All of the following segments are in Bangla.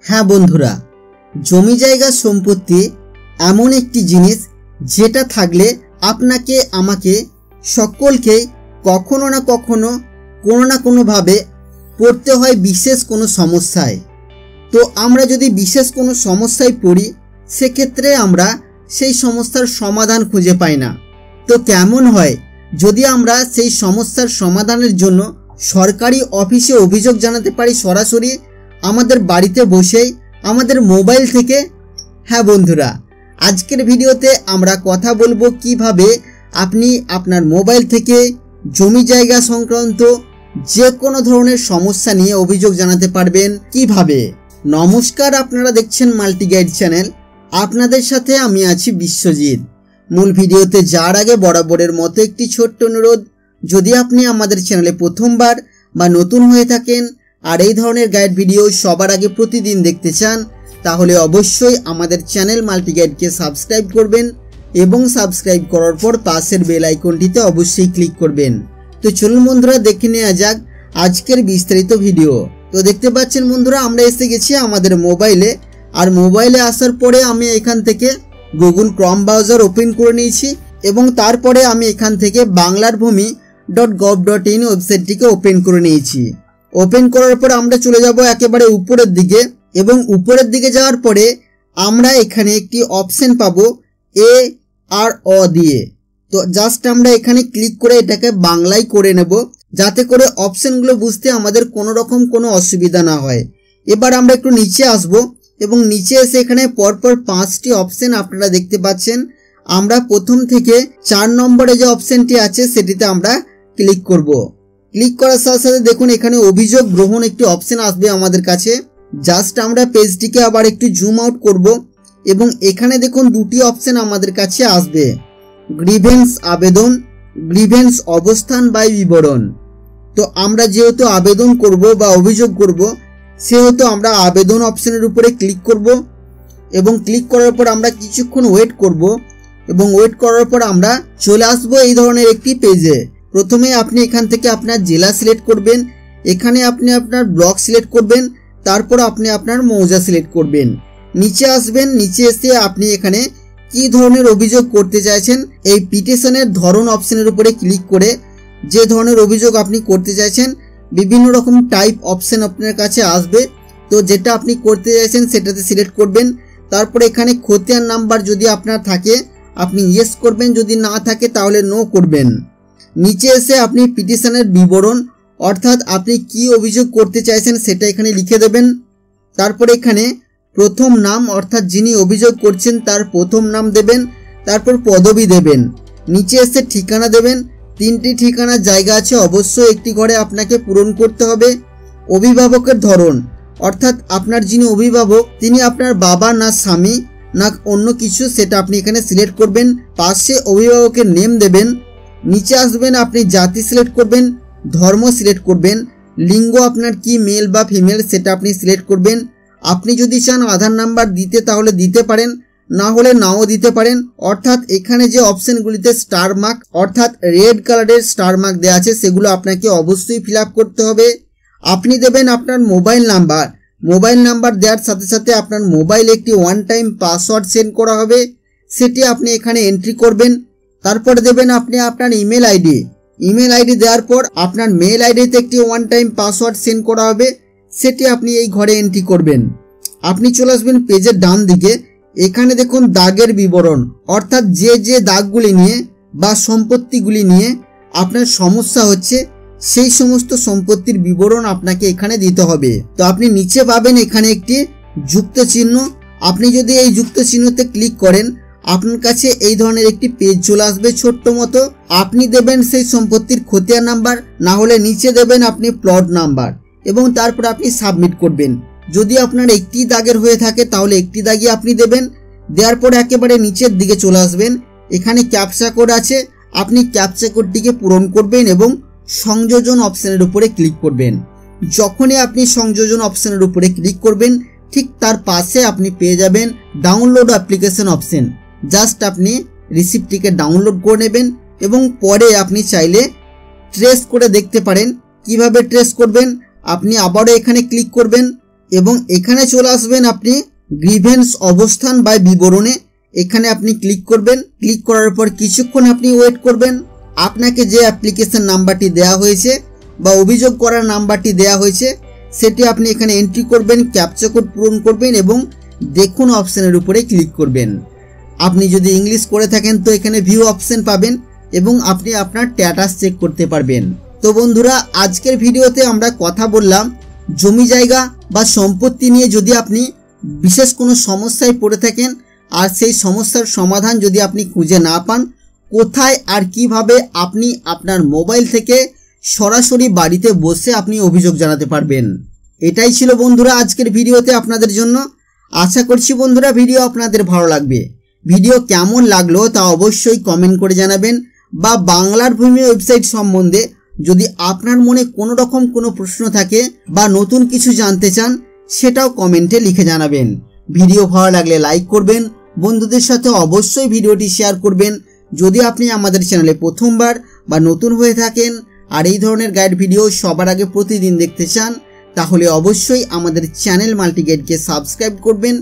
হ্যাঁ বন্ধুরা, জমি জায়গা সম্পত্তি এমন একটি জিনিস যেটা থাকলে আপনাকে আমাকে সকলকেই কখনো না কখনো কোনো না কোনোভাবে পড়তে হয় বিশেষ কোনো সমস্যায়। তো আমরা যদি বিশেষ কোনো সমস্যায় পড়ি সেক্ষেত্রে আমরা সেই সমস্যার সমাধান খুঁজে পাই না। তো কেমন হয় যদি আমরা সেই সমস্যার সমাধানের জন্য সরকারি অফিসে অভিযোগ জানাতে পারি সরাসরি আমাদের বাড়িতে বসেই আমাদের মোবাইল থেকে। হ্যাঁ বন্ধুরা, আজকের ভিডিওতে আমরা কথা বলবো কিভাবে আপনি আপনার মোবাইল থেকে জমি জায়গা সংক্রান্ত যে কোনো ধরনের সমস্যা নিয়ে অভিযোগ জানাতে পারবেন কিভাবে। নমস্কার, আপনারা দেখছেন মাল্টি গাইড চ্যানেল, আপনাদের সাথে আমি আছি বিশ্বজিৎ। মূল ভিডিওতে যাওয়ার আগে বরাবরের মতো একটি ছোট্ট অনুরোধ, যদি আপনি আমাদের চ্যানেলে প্রথমবার বা নতুন হয়ে থাকেন আর এই ধরনের গাইড ভিডিও সবার আগে প্রতিদিন দেখতে চান তাহলে অবশ্যই আমাদের চ্যানেল মাল্টি গাইডকে সাবস্ক্রাইব করবেন এবং সাবস্ক্রাইব করার পর পাশের বেল আইকনটিতে অবশ্যই ক্লিক করবেন। তো চলুন বন্ধুরা, দেখে নেওয়া যাক আজকের বিস্তারিত ভিডিও। তো দেখতে পাচ্ছেন বন্ধুরা, আমরা এসে গেছি আমাদের মোবাইলে। আর মোবাইলে আসার পরে আমি এখান থেকে গুগল ক্রোম ব্রাউজার ওপেন করে নিয়েছি এবং তারপরে আমি এখান থেকে banglarbhumi.gov.in ওয়েবসাইটটিকে ওপেন করে নিয়েছি। ওপেন করার পর আমরা চলে যাব একেবারে উপরের দিকে এবং উপরের দিকে যাওয়ার পরে আমরা এখানে একটি অপশন পাবো ARO দিয়ে। তো জাস্ট আমরা এখানে ক্লিক করে এটাকে বাংলায় করে নেব যাতে করে অপশনগুলো বুঝতে আমাদের কোনো রকম কোনো অসুবিধা না হয়। এবার আমরা একটু নিচে আসব এবং নিচে এসে এখানে পরপর 5টি অপশন আপনারা দেখতে পাচ্ছেন। আমরা প্রথম থেকে 4 নম্বরে যে অপশনটি আছে সেটিতে আমরা ক্লিক করব। ক্লিক করার সাথে সাথে দেখুন এখানে অভিযোগ গ্রহণ একটি অপশন আসবে আমাদের কাছে। জাস্ট আমরা পেজটিকে আবার একটু জুম আউট করব এবং এখানে দেখুন দুটি অপশন আমাদের কাছে আসবে, গ্রিভেন্স আবেদন, গ্রিভেন্স অবস্থান বা বিবরণ। তো আমরা যেহেতু আবেদন করব বা অভিযোগ করব সেহেতু আমরা আবেদন অপশনের উপরে ক্লিক করব এবং ক্লিক করার পর আমরা কিছুক্ষণ ওয়েট করব এবং ওয়েট করার পর আমরা চলে আসব এই ধরনের একটি পেজে। প্রথমে আপনি এখান থেকে আপনার জেলা সিলেক্ট করবেন, এখানে আপনি আপনার ব্লক সিলেক্ট করবেন, তারপর আপনি আপনার মৌজা সিলেক্ট করবেন। নিচে আসবেন, নিচে এসে আপনি এখানে কি ধরনের অভিযোগ করতে চাইছেন এই পিটিশনের ধরন অপশনের উপরে ক্লিক করে যে ধরনের অভিযোগ আপনি করতে চাইছেন বিভিন্ন রকম টাইপ অপশন আপনার কাছে আসবে। তো যেটা আপনি করতে চাইছেন সেটাতে সিলেক্ট করবেন। তারপরে এখানে খতিয়ান নাম্বার যদি আপনার থাকে আপনি ইয়েস করবেন, যদি না থাকে তাহলে নো করবেন। নিচে এসে আপনি পিটিশনের বিবরণ অর্থাৎ আপনি কি অভিযোগ করতে চাইছেন সেটা এখানে লিখে দেবেন। তারপরে এখানে প্রথম নাম অর্থাৎ যিনি অভিযোগ করছেন তার প্রথম নাম দেবেন, তারপর পদবি দেবেন। নিচে এসে ঠিকানা দেবেন। 3টি ঠিকানার জায়গা আছে, অবশ্যই একটি ঘরে আপনাকে পূরণ করতে হবে। অভিভাবকের ধরন অর্থাৎ আপনার যিনি অভিভাবক তিনি আপনার বাবা না স্বামী না অন্য কিছু সেটা আপনি এখানে সিলেক্ট করবেন। পাশে অভিভাবকের নেম দেবেন। নিচে আসবেন, আপনি জাতি সিলেক্ট করবেন, ধর্ম সিলেক্ট করবেন, লিঙ্গ আপনার কি মেল বা ফিমেল সেটা আপনি সিলেক্ট করবেন। আপনি যদি চান আধার নাম্বার দিতে তাহলে দিতে পারেন, না হলে নাও দিতে পারেন। অর্থাৎ এখানে যে অপশনগুলিতে স্টার মার্ক অর্থাৎ রেড কালারের স্টার মার্ক দেওয়া আছে সেগুলো আপনাকে অবশ্যই ফিল আপ করতে হবে। আপনি দেবেন আপনার মোবাইল নাম্বার। মোবাইল নাম্বার দেওয়ার সাথে সাথে আপনার মোবাইলে একটি ওয়ান টাইম পাসওয়ার্ড সেন্ড করা হবে, সেটি আপনি এখানে এন্ট্রি করবেন। তারপর দেবেন আপনি আপনার ইমেল আইডি। ইমেল আইডি দেওয়ার পর আপনার মেল আইডিতে একটি ওয়ান টাইম পাসওয়ার্ড সেন্ড করা হবে, সেটি আপনি এই ঘরে এন্ট্রি করবেন। আপনি চলে আসবেন পেজের ডান দিকে, এখানে দেখুন দাগের বিবরণ অর্থাৎ যে যে দাগগুলি নিয়ে বা সম্পত্তিগুলি নিয়ে আপনার সমস্যা হচ্ছে সেই সমস্ত সম্পত্তির বিবরণ আপনাকে এখানে দিতে হবে। তো আপনি নিচে পাবেন এখানে একটি যুক্ত চিহ্ন। আপনি যদি এই যুক্ত চিহ্নতে ক্লিক করেন আপনার কাছে এই ধরনের একটি পেজ চলে আসবে ছোট্ট মতো। আপনি দেবেন সেই সম্পত্তির খতিয়ান নাম্বার, না হলে নিচে দেবেন আপনি প্লট নাম্বার এবং তারপর আপনি সাবমিট করবেন। যদি আপনার একটি দাগের হয়ে থাকে তাহলে একটি দাগই আপনি দেবেন। দেওয়ার পর একেবারে নিচের দিকে চলে আসবেন, এখানে ক্যাপচা কোড আছে, আপনি ক্যাপচা কোডটিকে পূরণ করবেন এবং সংযোজন অপশনের উপরে ক্লিক করবেন। যখনই আপনি সংযোজন অপশনের উপরে ক্লিক করবেন ঠিক তার পাশে আপনি পেয়ে যাবেন ডাউনলোড অ্যাপ্লিকেশন অপশন। জাস্ট আপনি রিসিপ্টটিকে ডাউনলোড করে নেবেন এবং পরে আপনি চাইলে ট্রেস করে দেখতে পারেন। কিভাবে ট্রেস করবেন, আপনি আবারও এখানে ক্লিক করবেন, এবং এখানে চলে আসবেন আপনি গ্রিভেন্স অবস্থান বা বিবরণে। এখানে আপনি ক্লিক করবেন। ক্লিক করার পর কিছুক্ষণ আপনি ওয়েট করবেন। আপনাকে যে অ্যাপ্লিকেশন নাম্বারটি দেওয়া হয়েছে বা অভিযোগ করার নাম্বারটি দেওয়া হয়েছে সেটি আপনি এখানে এন্ট্রি করবেন, ক্যাপচা কোড পূরণ করবেন এবং দেখুন অপশনের উপরে ক্লিক করবেন। আপনি যদি ইংলিশ করে থাকেন তো এখানে ভিউ অপশন পাবেন এবং আপনি আপনার স্ট্যাটাস চেক করতে পারবেন। তো বন্ধুরা, আজকের ভিডিওতে আমরা কথা বললাম জমি জায়গা বা সম্পত্তি নিয়ে যদি আপনি বিশেষ কোনো সমস্যায় পড়ে থাকেন আর সেই সমস্যার সমাধান যদি আপনি খুঁজে না পান, কোথায় আর কিভাবে আপনি আপনার মোবাইল থেকে সরাসরি বাড়িতে বসে আপনি অভিযোগ জানাতে পারবেন। এটাই ছিল বন্ধুরা আজকের ভিডিওতে আপনাদের জন্য। আশা করছি বন্ধুরা ভিডিও আপনাদের ভালো লাগবে। ভিডিও কেমন লাগলো তা অবশ্যই কমেন্ট করে জানাবেন, বা বাংলার ভূমি ওয়েবসাইট সম্বন্ধে যদি আপনার মনে কোনো রকম কোনো প্রশ্ন থাকে বা নতুন কিছু জানতে চান সেটাও কমেন্টে লিখে জানাবেন। ভিডিও ভালো লাগলে লাইক করবেন, বন্ধুদের সাথে অবশ্যই ভিডিওটি শেয়ার করবেন। যদি আপনি আমাদের চ্যানেলে প্রথমবার বা নতুন হয়ে থাকেন আর এই ধরনের গাইড ভিডিও সবার আগে প্রতিদিন দেখতে চান তাহলে অবশ্যই আমাদের চ্যানেল মাল্টিগেটকে সাবস্ক্রাইব করবেন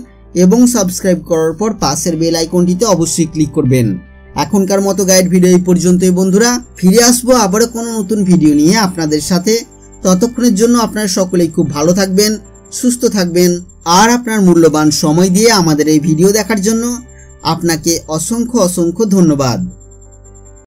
এবং সাবস্ক্রাইব করার পর পাশের বেল আইকনটিতে অবশ্যই ক্লিক করবেন। এখনকার মতো গাইড ভিডিও এই পর্যন্তই বন্ধুরা। ফিরে আসবো আবারও কোনো নতুন ভিডিও নিয়ে আপনাদের সাথে। ততক্ষণের জন্য আপনারা সকলেই খুব ভালো থাকবেন, সুস্থ থাকবেন আর আপনার মূল্যবান সময় দিয়ে আমাদের এই ভিডিও দেখার জন্য আপনাকে অসংখ্য ধন্যবাদ।